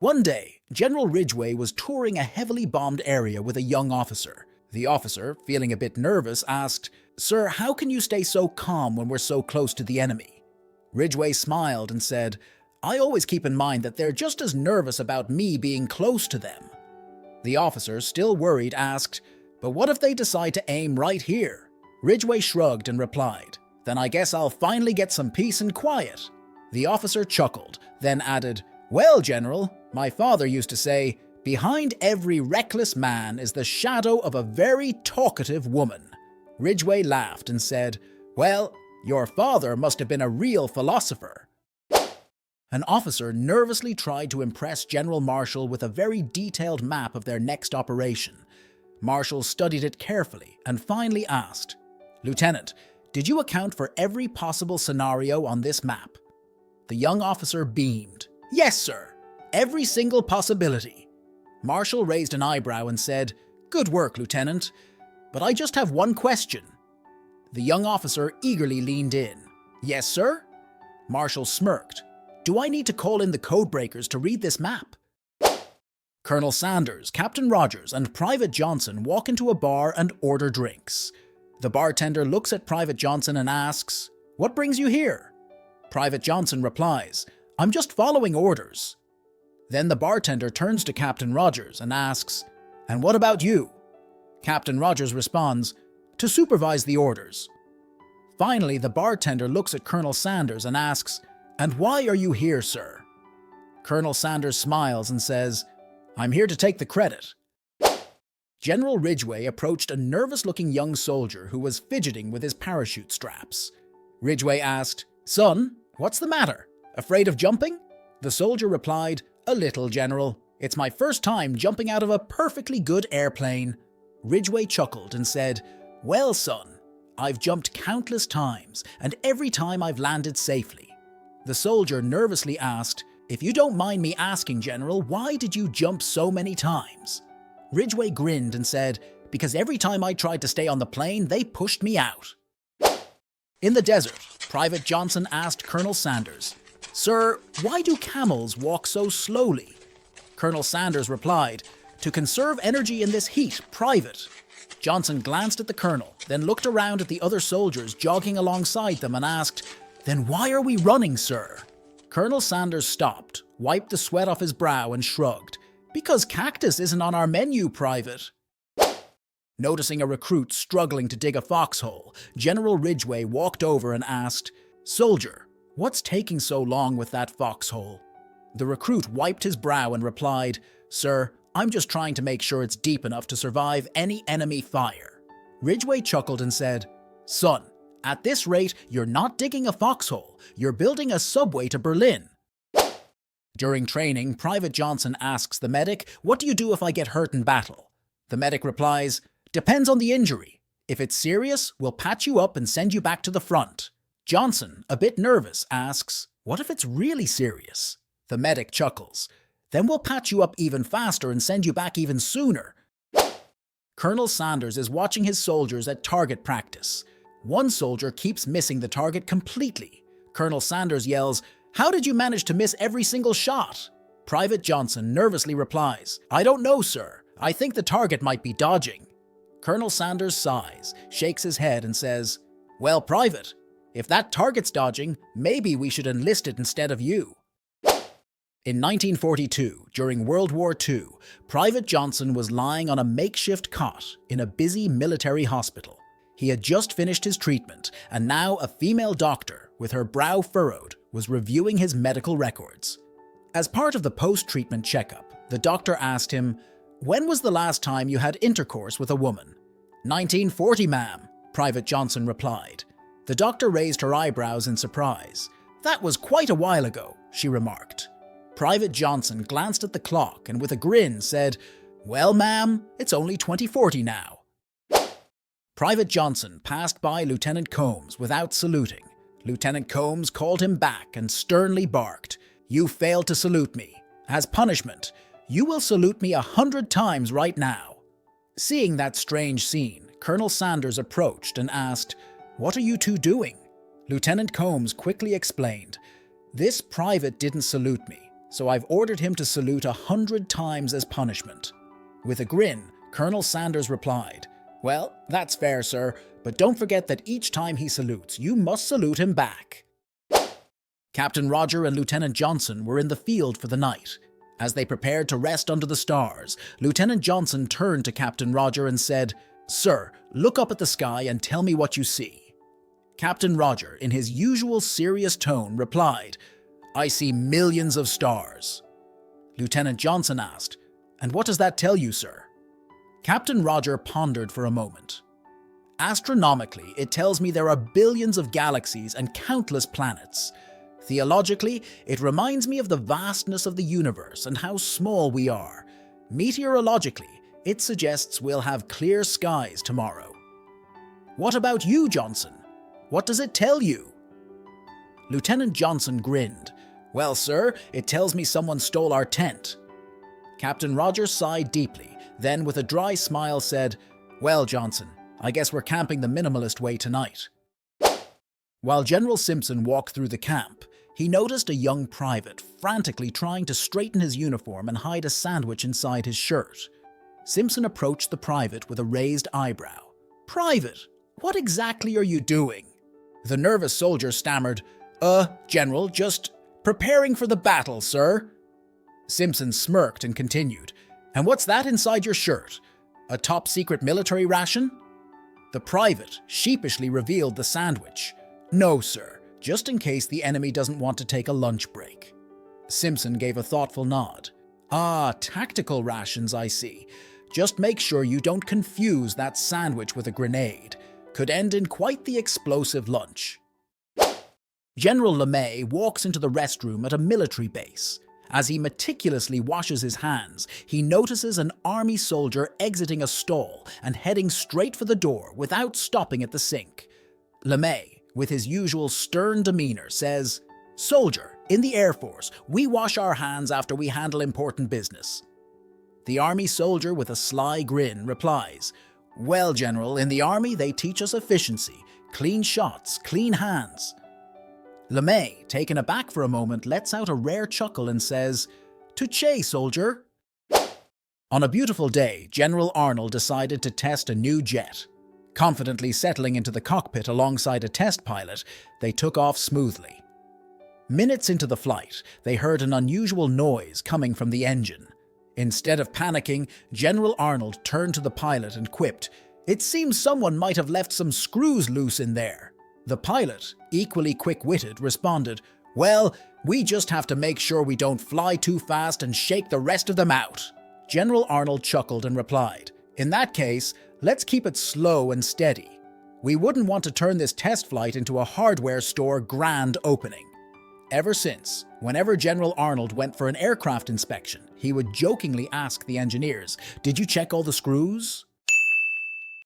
One day, General Ridgway was touring a heavily bombed area with a young officer. The officer, feeling a bit nervous, asked, "Sir, how can you stay so calm when we're so close to the enemy?" Ridgway smiled and said, "I always keep in mind that they're just as nervous about me being close to them." The officer, still worried, asked, "But what if they decide to aim right here?" Ridgway shrugged and replied, "Then I guess I'll finally get some peace and quiet." The officer chuckled, then added, "Well, General, my father used to say, 'Behind every reckless man is the shadow of a very talkative woman.'" Ridgway laughed and said, "Well, your father must have been a real philosopher." An officer nervously tried to impress General Marshall with a very detailed map of their next operation. Marshall studied it carefully and finally asked, "Lieutenant, did you account for every possible scenario on this map?" The young officer beamed. "Yes, sir. Every single possibility." Marshall raised an eyebrow and said, "Good work, Lieutenant. But I just have one question." The young officer eagerly leaned in. "Yes, sir?" Marshall smirked. "Do I need to call in the codebreakers to read this map?" Colonel Sanders, Captain Rogers, and Private Johnson walk into a bar and order drinks. The bartender looks at Private Johnson and asks, "What brings you here?" Private Johnson replies, "I'm just following orders." Then the bartender turns to Captain Rogers and asks, "And what about you?" Captain Rogers responds, "To supervise the orders." Finally, the bartender looks at Colonel Sanders and asks, "And why are you here, sir?" Colonel Sanders smiles and says, "I'm here to take the credit." General Ridgway approached a nervous-looking young soldier who was fidgeting with his parachute straps. Ridgway asked, "Son, what's the matter? Afraid of jumping?" The soldier replied, "A little, General. It's my first time jumping out of a perfectly good airplane." Ridgway chuckled and said, "Well, son, I've jumped countless times, and every time I've landed safely." The soldier nervously asked, "If you don't mind me asking, General, why did you jump so many times?" Ridgway grinned and said, "Because every time I tried to stay on the plane, they pushed me out." In the desert, Private Johnson asked Colonel Sanders, "Sir, why do camels walk so slowly?" Colonel Sanders replied, "To conserve energy in this heat, Private." Johnson glanced at the colonel, then looked around at the other soldiers jogging alongside them and asked, "Then why are we running, sir?" Colonel Sanders stopped, wiped the sweat off his brow and shrugged. "Because cactus isn't on our menu, Private." Noticing a recruit struggling to dig a foxhole, General Ridgway walked over and asked, "Soldier, what's taking so long with that foxhole?" The recruit wiped his brow and replied, "Sir, I'm just trying to make sure it's deep enough to survive any enemy fire." Ridgway chuckled and said, "Son, at this rate, you're not digging a foxhole, you're building a subway to Berlin." During training, Private Johnson asks the medic, "What do you do if I get hurt in battle?" The medic replies, "Depends on the injury. If it's serious, we'll patch you up and send you back to the front." Johnson, a bit nervous, asks, "What if it's really serious?" The medic chuckles, "Then we'll patch you up even faster and send you back even sooner." Colonel Sanders is watching his soldiers at target practice. One soldier keeps missing the target completely. Colonel Sanders yells, "How did you manage to miss every single shot?" Private Johnson nervously replies, "I don't know, sir. I think the target might be dodging." Colonel Sanders sighs, shakes his head and says, "Well, Private, if that target's dodging, maybe we should enlist it instead of you." In 1942, during World War II, Private Johnson was lying on a makeshift cot in a busy military hospital. He had just finished his treatment, and now a female doctor, with her brow furrowed, was reviewing his medical records. As part of the post-treatment checkup, the doctor asked him, "When was the last time you had intercourse with a woman?" "1940, ma'am," Private Johnson replied. The doctor raised her eyebrows in surprise. "That was quite a while ago," she remarked. Private Johnson glanced at the clock and with a grin said, "Well, ma'am, it's only 2040 now." Private Johnson passed by Lieutenant Combs without saluting. Lieutenant Combs called him back and sternly barked, "You failed to salute me. As punishment, you will salute me 100 times right now." Seeing that strange scene, Colonel Sanders approached and asked, "What are you two doing?" Lieutenant Combs quickly explained, "This private didn't salute me. so I've ordered him to salute 100 times as punishment." With a grin, Colonel Sanders replied, "Well, that's fair, sir, but don't forget that each time he salutes, you must salute him back." Captain Roger and Lieutenant Johnson were in the field for the night. As they prepared to rest under the stars, Lieutenant Johnson turned to Captain Roger and said, "Sir, look up at the sky and tell me what you see." Captain Roger, in his usual serious tone, replied, "I see millions of stars." Lieutenant Johnson asked, "And what does that tell you, sir?" Captain Roger pondered for a moment. "Astronomically, it tells me there are billions of galaxies and countless planets. Theologically, it reminds me of the vastness of the universe and how small we are. Meteorologically, it suggests we'll have clear skies tomorrow." "What about you, Johnson? What does it tell you?" Lieutenant Johnson grinned. "Well, sir, it tells me someone stole our tent." Captain Roger sighed deeply, then with a dry smile said, "Well, Johnson, I guess we're camping the minimalist way tonight." While General Simpson walked through the camp, he noticed a young private frantically trying to straighten his uniform and hide a sandwich inside his shirt. Simpson approached the private with a raised eyebrow. "Private, what exactly are you doing?" The nervous soldier stammered, General, just preparing for the battle, sir." Simpson smirked and continued, "And what's that inside your shirt? A top-secret military ration?" The private sheepishly revealed the sandwich. "No, sir, just in case the enemy doesn't want to take a lunch break." Simpson gave a thoughtful nod. "Ah, tactical rations, I see. Just make sure you don't confuse that sandwich with a grenade. Could end in quite the explosive lunch." General LeMay walks into the restroom at a military base. As he meticulously washes his hands, he notices an army soldier exiting a stall and heading straight for the door without stopping at the sink. LeMay, with his usual stern demeanor, says, "Soldier, in the Air Force, we wash our hands after we handle important business." The army soldier, with a sly grin, replies, "Well, General, in the army they teach us efficiency, clean shots, clean hands." LeMay, taken aback for a moment, lets out a rare chuckle and says, "Touché, soldier." On a beautiful day, General Arnold decided to test a new jet. Confidently settling into the cockpit alongside a test pilot, they took off smoothly. Minutes into the flight, they heard an unusual noise coming from the engine. Instead of panicking, General Arnold turned to the pilot and quipped, "It seems someone might have left some screws loose in there." The pilot, equally quick-witted, responded, "Well, we just have to make sure we don't fly too fast and shake the rest of them out." General Arnold chuckled and replied, "In that case, let's keep it slow and steady. We wouldn't want to turn this test flight into a hardware store grand opening." Ever since, whenever General Arnold went for an aircraft inspection, he would jokingly ask the engineers, "Did you check all the screws?"